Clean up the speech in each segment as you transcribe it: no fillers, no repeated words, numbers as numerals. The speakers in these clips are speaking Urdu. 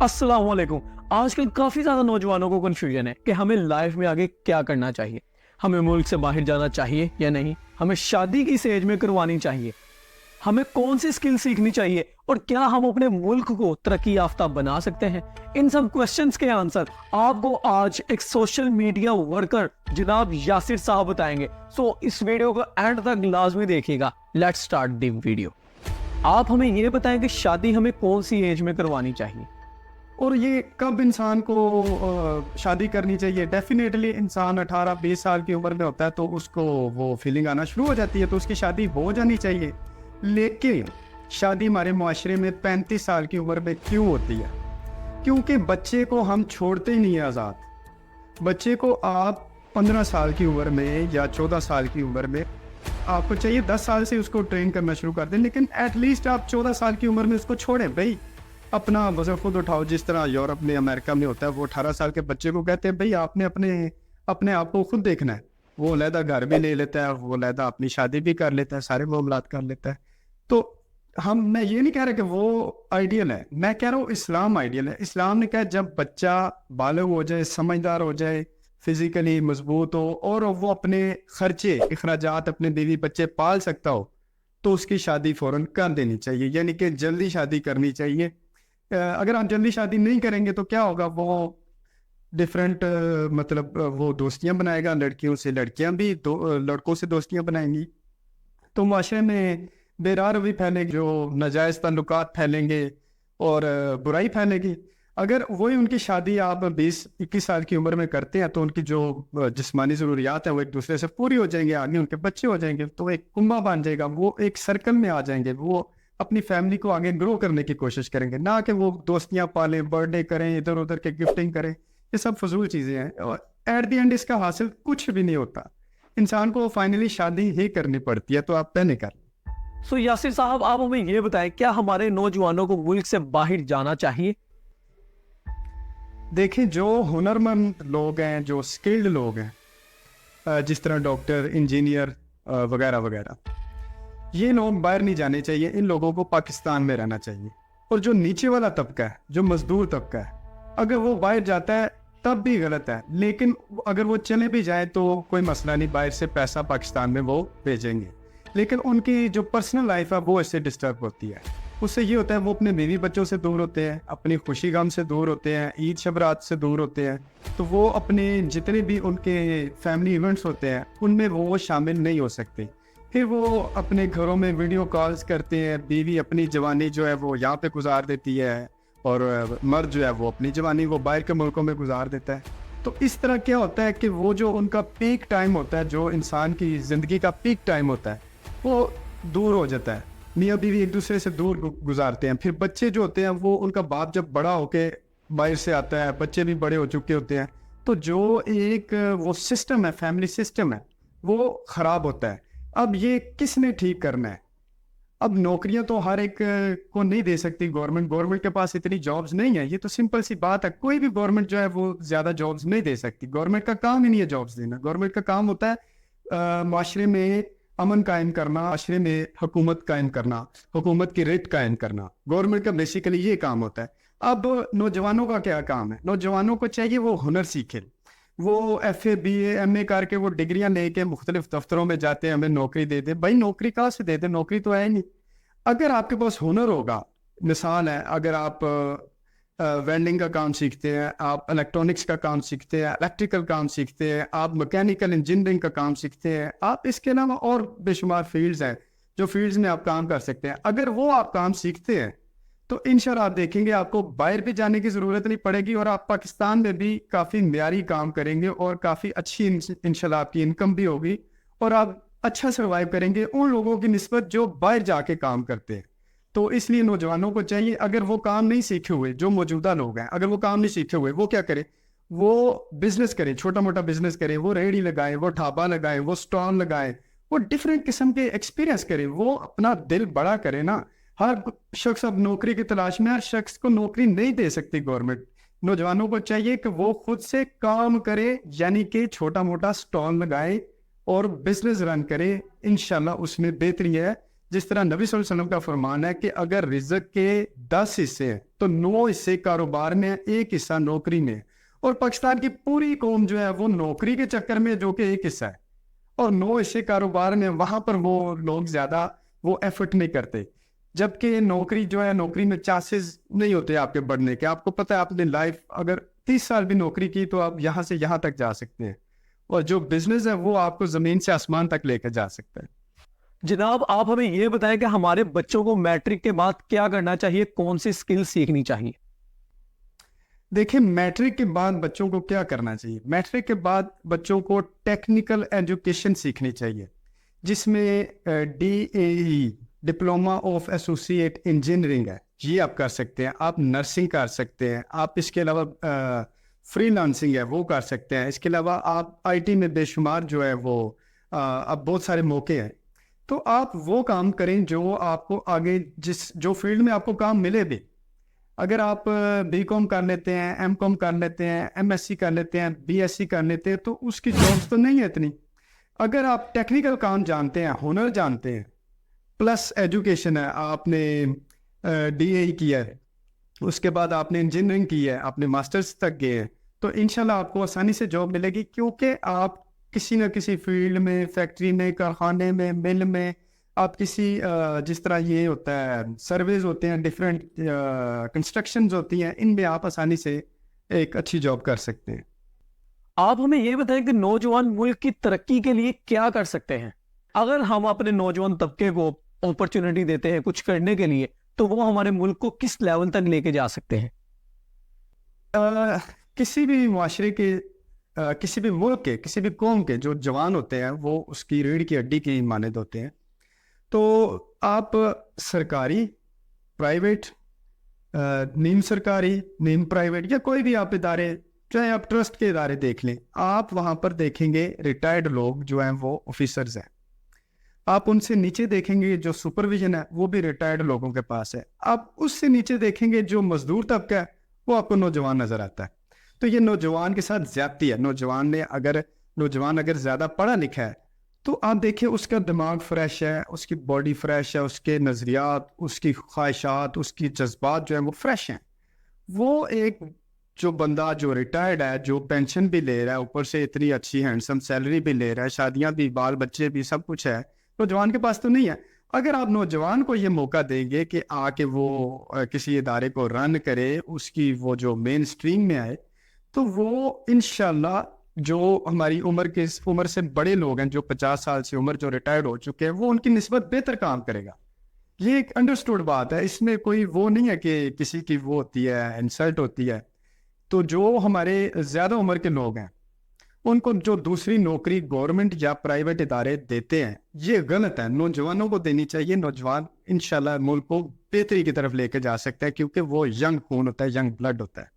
السلام علیکم. آج کل کافی زیادہ نوجوانوں کو کنفیوژن ہے کہ ہمیں لائف میں آگے کیا کرنا چاہیے. ہمیں ملک سے باہر جانا چاہیے یا نہیں, ہمیں شادی کس ایج میں کروانی چاہیے, ہمیں کون سی اسکل سیکھنی چاہیے, اور کیا ہم اپنے ملک کو ترقی یافتہ بنا سکتے ہیں. ان سب کوشچنز کے آنسر آپ کو آج ایک سوشل میڈیا ورکر جناب یاسر صاحب بتائیں گے. سو اس ویڈیو کو اینڈ تک لازمی دیکھیے گا. Let's start the video. آپ ہمیں یہ بتائیں کہ شادی ہمیں کون سی ایج میں کروانی چاہیے, اور یہ کب انسان کو شادی کرنی چاہیے. ڈیفینیٹلی انسان 18-20 سال کی عمر میں ہوتا ہے تو اس کو وہ فیلنگ آنا شروع ہو جاتی ہے, تو اس کی شادی ہو جانی چاہیے. لیکن شادی ہمارے معاشرے میں 35 سال کی عمر میں کیوں ہوتی ہے؟ کیونکہ بچے کو ہم چھوڑتے ہی نہیں ہیں آزاد. بچے کو آپ 15 سال کی عمر میں یا 14 سال کی عمر میں آپ کو چاہیے 10 سال سے اس کو ٹرین کرنا شروع کر دیں, لیکن ایٹ لیسٹ آپ 14 سال کی عمر میں اس کو چھوڑیں. بھائی اپنا وزن خود اٹھاؤ, جس طرح یورپ میں امریکہ میں ہوتا ہے. وہ 18 سال کے بچے کو کہتے ہیں بھائی آپ نے اپنے آپ کو خود دیکھنا ہے. وہ علیحدہ گھر بھی لے لیتا ہے, وہ علیحدہ اپنی شادی بھی کر لیتا ہے, سارے معاملات کر لیتا ہے. تو میں یہ نہیں کہہ رہا کہ وہ آئیڈیل ہے, میں کہہ رہا ہوں اسلام آئیڈیل ہے. اسلام نے کہا جب بچہ بالغ ہو جائے, سمجھدار ہو جائے, فزیکلی مضبوط ہو, اور وہ اپنے خرچے اخراجات اپنے بیوی بچے پال سکتا ہو, تو اس کی شادی فوراً کر دینی چاہیے. یعنی کہ جلدی شادی کرنی چاہیے. اگر آپ جلدی شادی نہیں کریں گے تو کیا ہوگا, وہ ڈفرینٹ مطلب وہ دوستیاں بنائے گا, لڑکیوں سے لڑکیاں بھی لڑکوں سے دوستیاں بنائیں گی, تو معاشرے میں بے روی پھیلے گی, جو ناجائز تعلقات پھیلیں گے اور برائی پھیلے گی. اگر وہی ان کی شادی آپ 20-21 سال کی عمر میں کرتے ہیں تو ان کی جو جسمانی ضروریات ہیں وہ ایک دوسرے سے پوری ہو جائیں گے, آگے ان کے بچے ہو جائیں گے, تو ایک کنبہ بن جائے گا, وہ ایک سرکل میں آ جائیں گے, وہ اپنی فیملی کو آگے گرو کرنے کی کوشش کریں گے, نہ کہ وہ دوستیاں پالیں, برتھ ڈے کریں, ادھر ادھر کے گفٹنگ کریں. یہ سب فضول چیزیں ہیں, اور ایٹ دی اینڈ اس کا حاصل کچھ بھی نہیں ہوتا. انسان کو فائنلی شادی ہی کرنی پڑتی ہے, تو آپ پہلے کر لیں. سو یاسر صاحب آپ ہمیں یہ بتائیں کیا ہمارے نوجوانوں کو ملک سے باہر جانا چاہیے؟ دیکھیں جو ہنرمند لوگ ہیں, جو اسکلڈ لوگ ہیں, جس طرح ڈاکٹر, انجینئر وغیرہ وغیرہ, یہ لوگ باہر نہیں جانے چاہیے. ان لوگوں کو پاکستان میں رہنا چاہیے. اور جو نیچے والا طبقہ ہے, جو مزدور طبقہ ہے, اگر وہ باہر جاتا ہے تب بھی غلط ہے, لیکن اگر وہ چلے بھی جائیں تو کوئی مسئلہ نہیں, باہر سے پیسہ پاکستان میں وہ بھیجیں گے. لیکن ان کی جو پرسنل لائف ہے وہ اس سے ڈسٹرب ہوتی ہے. اس سے یہ ہوتا ہے وہ اپنے بیوی بچوں سے دور ہوتے ہیں, اپنی خوشی غم سے دور ہوتے ہیں, عید شب رات سے دور ہوتے ہیں, تو وہ اپنے جتنے بھی ان کے فیملی ایونٹس ہوتے ہیں ان میں وہ شامل نہیں ہو سکتے. پھر وہ اپنے گھروں میں ویڈیو کالز کرتے ہیں, بیوی اپنی جوانی جو ہے وہ یہاں پہ گزار دیتی ہے, اور مرد جو ہے وہ اپنی جوانی وہ باہر کے ملکوں میں گزار دیتا ہے. تو اس طرح کیا ہوتا ہے کہ وہ جو ان کا پیک ٹائم ہوتا ہے, جو انسان کی زندگی کا پیک ٹائم ہوتا ہے, وہ دور ہو جاتا ہے. میاں بیوی ایک دوسرے سے دور گزارتے ہیں. پھر بچے جو ہوتے ہیں وہ, ان کا باپ جب بڑا ہو کے باہر سے آتا ہے, بچے بھی بڑے ہو چکے ہوتے ہیں, تو جو ایک وہ سسٹم ہے, فیملی سسٹم ہے, وہ خراب ہوتا ہے. اب یہ کس نے ٹھیک کرنا ہے؟ اب نوکریاں تو ہر ایک کو نہیں دے سکتی گورنمنٹ کے پاس اتنی جابز نہیں ہیں. یہ تو سمپل سی بات ہے, کوئی بھی گورنمنٹ جو ہے وہ زیادہ جابز نہیں دے سکتی. گورنمنٹ کا کام ہی نہیں ہے جابز دینا. گورنمنٹ کا کام ہوتا ہے معاشرے میں امن قائم کرنا, معاشرے میں حکومت قائم کرنا, حکومت کی ریٹ قائم کرنا. گورنمنٹ کا بیسیکلی یہ کام ہوتا ہے. اب نوجوانوں کا کیا کام ہے؟ نوجوانوں کو چاہیے وہ ہنر سیکھے, وہ F A, B A, M A کر کے وہ ڈگریاں لے کے مختلف دفتروں میں جاتے ہیں, ہمیں نوکری دے دیں. بھائی نوکری کہاں سے دے دیں, نوکری تو ہے نہیں. اگر آپ کے پاس ہنر ہوگا, مثال ہے, اگر آپ ویلڈنگ کا کام سیکھتے ہیں, آپ الیکٹرانکس کا کام سیکھتے ہیں, الیکٹریکل کام سیکھتے ہیں, آپ میکینیکل انجینئرنگ کا کام سیکھتے ہیں, آپ اس کے علاوہ اور بے شمار فیلڈز ہیں جو فیلڈز میں آپ کام کر سکتے ہیں. اگر وہ آپ کام سیکھتے ہیں تو انشاءاللہ آپ دیکھیں گے آپ کو باہر بھی جانے کی ضرورت نہیں پڑے گی, اور آپ پاکستان میں بھی کافی معیاری کام کریں گے, اور کافی اچھی انشاءاللہ آپ کی انکم بھی ہوگی, اور آپ اچھا سروائیو کریں گے ان لوگوں کی نسبت جو باہر جا کے کام کرتے ہیں. تو اس لیے نوجوانوں کو چاہیے, اگر وہ کام نہیں سیکھے ہوئے, جو موجودہ لوگ ہیں اگر وہ کام نہیں سیکھے ہوئے, وہ کیا کریں, وہ بزنس کریں, چھوٹا موٹا بزنس کریں, وہ ریڑھی لگائیں, وہ ڈھابا لگائیں, وہ سٹال لگائیں, وہ ڈفرینٹ قسم کے ایکسپیرینس کریں, وہ اپنا دل بڑا کریں نا. ہر شخص اب نوکری کی تلاش میں, ہر شخص کو نوکری نہیں دے سکتی گورنمنٹ. نوجوانوں کو چاہیے کہ وہ خود سے کام کرے, یعنی کہ چھوٹا موٹا سٹال لگائے اور بزنس رن کرے. انشاءاللہ اس میں بہتری ہے. جس طرح نبی صلی اللہ علیہ وسلم کا فرمان ہے کہ اگر رزق کے 10 حصے ہیں تو 9 حصے کاروبار میں ہیں، 1 حصہ نوکری میں ہے. اور پاکستان کی پوری قوم جو ہے وہ نوکری کے چکر میں جو کہ 1 حصہ ہے اور 9 حصے کاروبار میں، وہاں پر وہ لوگ زیادہ وہ ایفرٹ نہیں کرتے. جبکہ نوکری جو ہے، نوکری میں چانسز نہیں ہوتے آپ کے بڑھنے کے. آپ کو پتہ ہے آپ نے لائف اگر 30 سال بھی نوکری کی تو آپ یہاں سے یہاں تک جا سکتے ہیں، اور جو بزنس ہے وہ آپ کو زمین سے آسمان تک لے کے جا سکتا ہے. جناب آپ ہمیں یہ بتائیں کہ ہمارے بچوں کو میٹرک کے بعد کیا کرنا چاہیے، کون سی اسکل سیکھنی چاہیے؟ دیکھیں میٹرک کے بعد بچوں کو کیا کرنا چاہیے. میٹرک کے بعد بچوں کو ٹیکنیکل ایجوکیشن سیکھنی چاہیے، جس میں DAE diploma of associate engineering ہے، یہ آپ کر سکتے ہیں. آپ نرسنگ کر سکتے ہیں، آپ اس کے علاوہ فری لانسنگ ہے وہ کر سکتے ہیں. اس کے علاوہ آپ IT میں بے شمار جو ہے وہ اب بہت سارے موقع ہیں. تو آپ وہ کام کریں جو آپ کو آگے جو فیلڈ میں آپ کو کام ملے بھی. اگر آپ BCom کر لیتے ہیں، MCom کر لیتے ہیں، MSc کر لیتے ہیں، BSc کر لیتے ہیں تو اس کی جابس تو نہیں ہے اتنی. اگر آپ ٹیکنیکل کام جانتے ہیں، ہنر جانتے ہیں، پلس ایجوکیشن ہے، آپ نے DAE کیا ہے، اس کے بعد آپ نے انجینئرنگ کی ہے، آپ نے ماسٹرز تک گئے ہیں، تو انشاءاللہ آپ کو آسانی سے جاب ملے گی. کیونکہ آپ کسی نہ کسی فیلڈ میں، فیکٹری میں، کارخانے میں، مل میں، آپ کسی جس طرح یہ ہوتا ہے سرویز ہوتے ہیں، ڈفرینٹ کنسٹرکشنز ہوتی ہیں، ان میں آپ آسانی سے ایک اچھی جاب کر سکتے ہیں. آپ ہمیں یہ بتائیں کہ نوجوان ملک کی ترقی کے لیے کیا کر سکتے ہیں؟ اگر ہم اپنے نوجوان طبقے کو اپرچونٹی دیتے ہیں کچھ کرنے کے لیے تو وہ ہمارے ملک کو کس لیول تک لے کے جا سکتے ہیں؟ کسی بھی معاشرے کے، کسی بھی ملک کے، کسی بھی قوم کے جو جوان ہوتے ہیں وہ اس کی ریڑھ کی ہڈی کی مانند ہوتے ہیں. تو آپ سرکاری، پرائیویٹ، نیم سرکاری، نیم پرائیویٹ، یا کوئی بھی آپ ادارے، چاہے آپ ٹرسٹ کے ادارے دیکھ لیں، آپ وہاں پر دیکھیں گے ریٹائرڈ لوگ جو ہیں وہ آفیسرز ہیں. آپ ان سے نیچے دیکھیں گے جو سپرویژن ہے وہ بھی ریٹائرڈ لوگوں کے پاس ہے. آپ اس سے نیچے دیکھیں گے جو مزدور طبقہ ہے وہ آپ کو نوجوان نظر آتا ہے. تو یہ نوجوان کے ساتھ زیادتی ہے. نوجوان اگر زیادہ پڑھا لکھا ہے تو آپ دیکھیں اس کا دماغ فریش ہے، اس کی باڈی فریش ہے، اس کے نظریات، اس کی خواہشات، اس کی جذبات جو ہیں وہ فریش ہیں. وہ ایک جو بندہ جو ریٹائرڈ ہے، جو پینشن بھی لے رہا ہے، اوپر سے اتنی اچھی ہینڈسم سیلری بھی لے رہا ہے، شادیاں بھی، بال بچے بھی، سب کچھ ہے، نوجوان کے پاس تو نہیں ہے. اگر آپ نوجوان کو یہ موقع دیں گے کہ آ کے وہ کسی ادارے کو رن کرے، اس کی وہ جو مین اسٹریم میں آئے، تو وہ انشاءاللہ جو ہماری عمر سے بڑے لوگ ہیں، جو 50 سال سے عمر جو ریٹائرڈ ہو چکے ہیں، وہ ان کی نسبت بہتر کام کرے گا. یہ ایک انڈرسٹوڈ بات ہے، اس میں کوئی وہ نہیں ہے کہ کسی کی وہ ہوتی ہے، انسلٹ ہوتی ہے. تو جو ہمارے زیادہ عمر کے لوگ ہیں ان کو جو دوسری نوکری گورنمنٹ یا پرائیویٹ ادارے دیتے ہیں یہ غلط ہے. نوجوانوں کو دینی چاہیے. نوجوان انشاءاللہ ملک کو بہتری کی طرف لے کے جا سکتا ہے، کیونکہ وہ ینگ خون ہوتا ہے، ینگ بلڈ ہوتا ہے.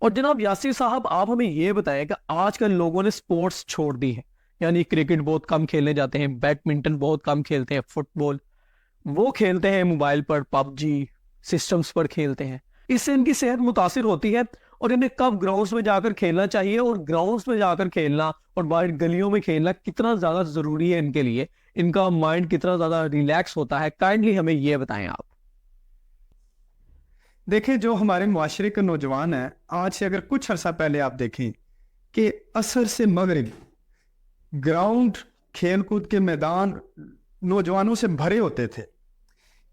اور جناب یاسر صاحب آپ ہمیں یہ بتائیں کہ آج کل لوگوں نے سپورٹس چھوڑ دی ہے، یعنی کرکٹ بہت کم کھیلنے جاتے ہیں، بیڈمنٹن بہت کم کھیلتے ہیں، فٹ بال وہ کھیلتے ہیں موبائل پر، PUBG سسٹمز پر کھیلتے ہیں. اس سے ان کی صحت متاثر ہوتی ہے. اور انہیں کب گراؤنڈز میں جا کر کھیلنا چاہیے، اور گراؤنڈز میں جا کر کھیلنا اور باہر گلیوں میں کھیلنا کتنا زیادہ ضروری ہے ان کے لیے، ان کا مائنڈ کتنا زیادہ ریلیکس ہوتا ہے، کائنڈلی ہمیں یہ بتائیں آپ. دیکھیں جو ہمارے معاشرے کے نوجوان ہیں، آج سے اگر کچھ عرصہ پہلے آپ دیکھیں کہ عصر سے مغرب گراؤنڈ، کھیل کود کے میدان نوجوانوں سے بھرے ہوتے تھے،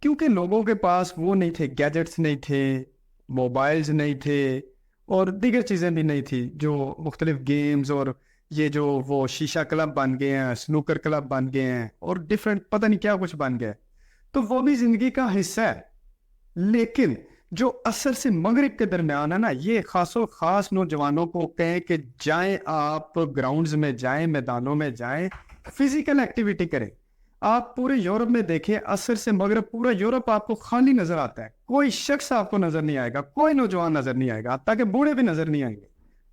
کیونکہ لوگوں کے پاس وہ نہیں تھے، گیجٹس نہیں تھے، موبائلز نہیں تھے، اور دیگر چیزیں بھی نہیں تھی، جو مختلف گیمز اور یہ جو وہ شیشہ کلب بن گئے ہیں، سنوکر کلب بن گئے ہیں، اور ڈفرینٹ پتہ نہیں کیا کچھ بن گئے، تو وہ بھی زندگی کا حصہ ہے. لیکن جو عصر سے مغرب کے درمیان ہے نا، یہ خاص و خاص نوجوانوں کو کہیں کہ جائیں، آپ گراؤنڈز میں جائیں، میدانوں میں جائیں، فزیکل ایکٹیویٹی کریں. آپ پورے یورپ میں دیکھیں، عصر سے مغرب پورا یورپ آپ کو خالی نظر آتا ہے، کوئی شخص آپ کو نظر نہیں آئے گا، کوئی نوجوان نظر نہیں آئے گا، حتیٰ کہ بوڑھے بھی نظر نہیں آئیں گے.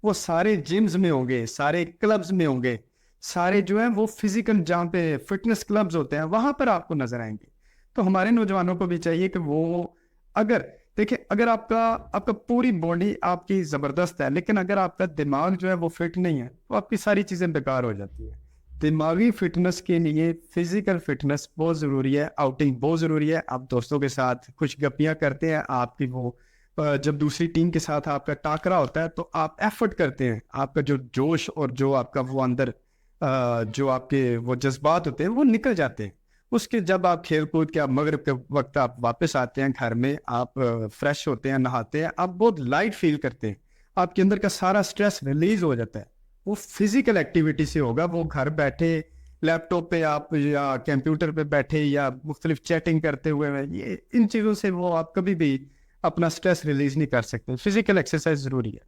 وہ سارے جمز میں ہوں گے، سارے کلبز میں ہوں گے، سارے جو ہیں وہ فزیکل جہاں پہ فٹنس کلبز ہوتے ہیں وہاں پر آپ کو نظر آئیں گے. تو ہمارے نوجوانوں کو بھی چاہیے کہ وہ اگر آپ کا پوری باڈی آپ کی زبردست ہے، لیکن اگر آپ کا دماغ جو ہے وہ فٹ نہیں ہے تو آپ کی ساری چیزیں بیکار ہو جاتی ہیں. دماغی فٹنس کے لیے فزیکل فٹنس بہت ضروری ہے, آؤٹنگ بہت ضروری ہے. آپ دوستوں کے ساتھ کچھ گپیاں کرتے ہیں, آپ کی وہ جب دوسری ٹیم کے ساتھ آپ کا ٹاکرا ہوتا ہے تو آپ ایفرٹ کرتے ہیں, آپ کا جو جوش اور جو آپ کا وہ اندر جو آپ کے وہ جذبات ہوتے ہیں وہ نکل جاتے ہیں. اس کے جب آپ کھیل کود کے آپ مغرب کے وقت آپ واپس آتے ہیں گھر میں, آپ فریش ہوتے ہیں, نہاتے ہیں, آپ بہت لائٹ فیل کرتے ہیں, آپ کے اندر کا سارا سٹریس ریلیز ہو جاتا ہے. وہ فزیکل ایکٹیویٹی سے ہوگا. وہ گھر بیٹھے لیپ ٹاپ پہ آپ یا کمپیوٹر پہ بیٹھے یا مختلف چیٹنگ کرتے ہوئے یہ ان چیزوں سے وہ آپ کبھی بھی اپنا سٹریس ریلیز نہیں کر سکتے. فزیکل ایکسرسائز ضروری ہے.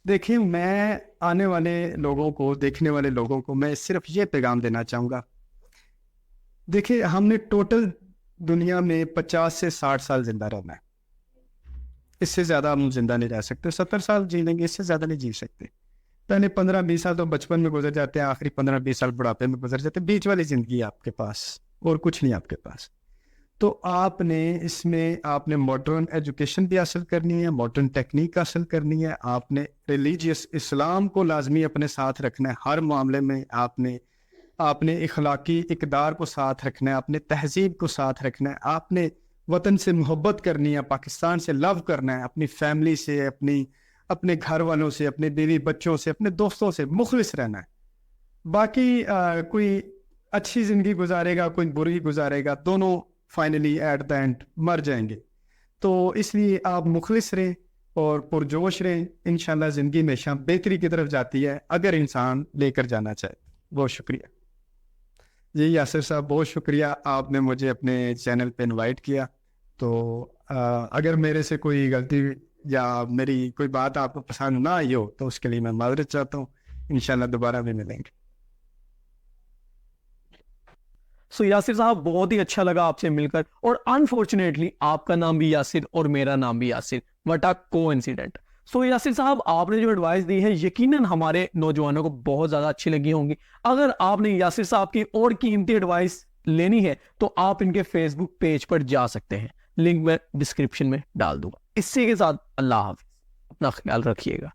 دیکھیں, میں آنے والے لوگوں کو, دیکھنے والے لوگوں کو میں صرف یہ پیغام دینا چاہوں گا. دیکھیں, ہم نے ٹوٹل دنیا میں 50 سے 60 سال زندہ رہنا ہے. اس سے زیادہ ہم زندہ نہیں رہ سکتے. 70 سال جی لیں گے, اس سے زیادہ نہیں جی سکتے. پہلے 15-20 سال تو بچپن میں گزر جاتے ہیں, آخری 15-20 سال بڑھاپے میں گزر جاتے ہیں. بیچ والی زندگی ہے آپ کے پاس اور کچھ نہیں آپ کے پاس. تو آپ نے اس میں آپ نے ماڈرن ایجوکیشن بھی حاصل کرنی ہے, ماڈرن ٹیکنیک حاصل کرنی ہے. آپ نے ریلیجیس اسلام کو لازمی اپنے ساتھ رکھنا ہے ہر معاملے میں. آپ نے اخلاقی اقدار کو ساتھ رکھنا ہے, اپنے تہذیب کو ساتھ رکھنا ہے. آپ نے وطن سے محبت کرنی ہے, پاکستان سے لو کرنا ہے, اپنی فیملی سے, اپنے گھر والوں سے, اپنے بیوی بچوں سے, اپنے دوستوں سے مخلص رہنا ہے. باقی کوئی اچھی زندگی گزارے گا, کوئی بری گزارے گا, دونوں فائنلی ایٹ دا اینڈ مر جائیں گے. تو اس لیے آپ مخلص رہیں اور پرجوش رہیں. انشاءاللہ زندگی ہمیشہ بہتری کی طرف جاتی ہے اگر انسان لے کر جانا چاہے. بہت شکریہ. جی یاسر صاحب, بہت شکریہ, آپ نے مجھے اپنے چینل پہ انوائٹ کیا. تو اگر میرے سے کوئی غلطی یا میری کوئی بات آپ کو پسند نہ آئی ہو تو اس کے لیے میں معذرت چاہتا ہوں. انشاءاللہ دوبارہ بھی ملیں گے. سو یاسر صاحب, بہت ہی اچھا لگا آپ سے مل کر, اور انفارچونیٹلی آپ کا نام بھی یاسر اور میرا نام بھی Yasir. What a coincidence. So Yasir صاحب, آپ نے جو ایڈوائس دی ہے یقیناً ہمارے نوجوانوں کو بہت زیادہ اچھی لگی ہوں گی. اگر آپ نے یاسر صاحب کی اور قیمتی ایڈوائس لینی ہے تو آپ ان کے فیس بک پیج پر جا سکتے ہیں, لنک میں ڈسکرپشن میں ڈال دوں گا. اسی کے ساتھ اللہ حافظ, اپنا خیال رکھیے گا.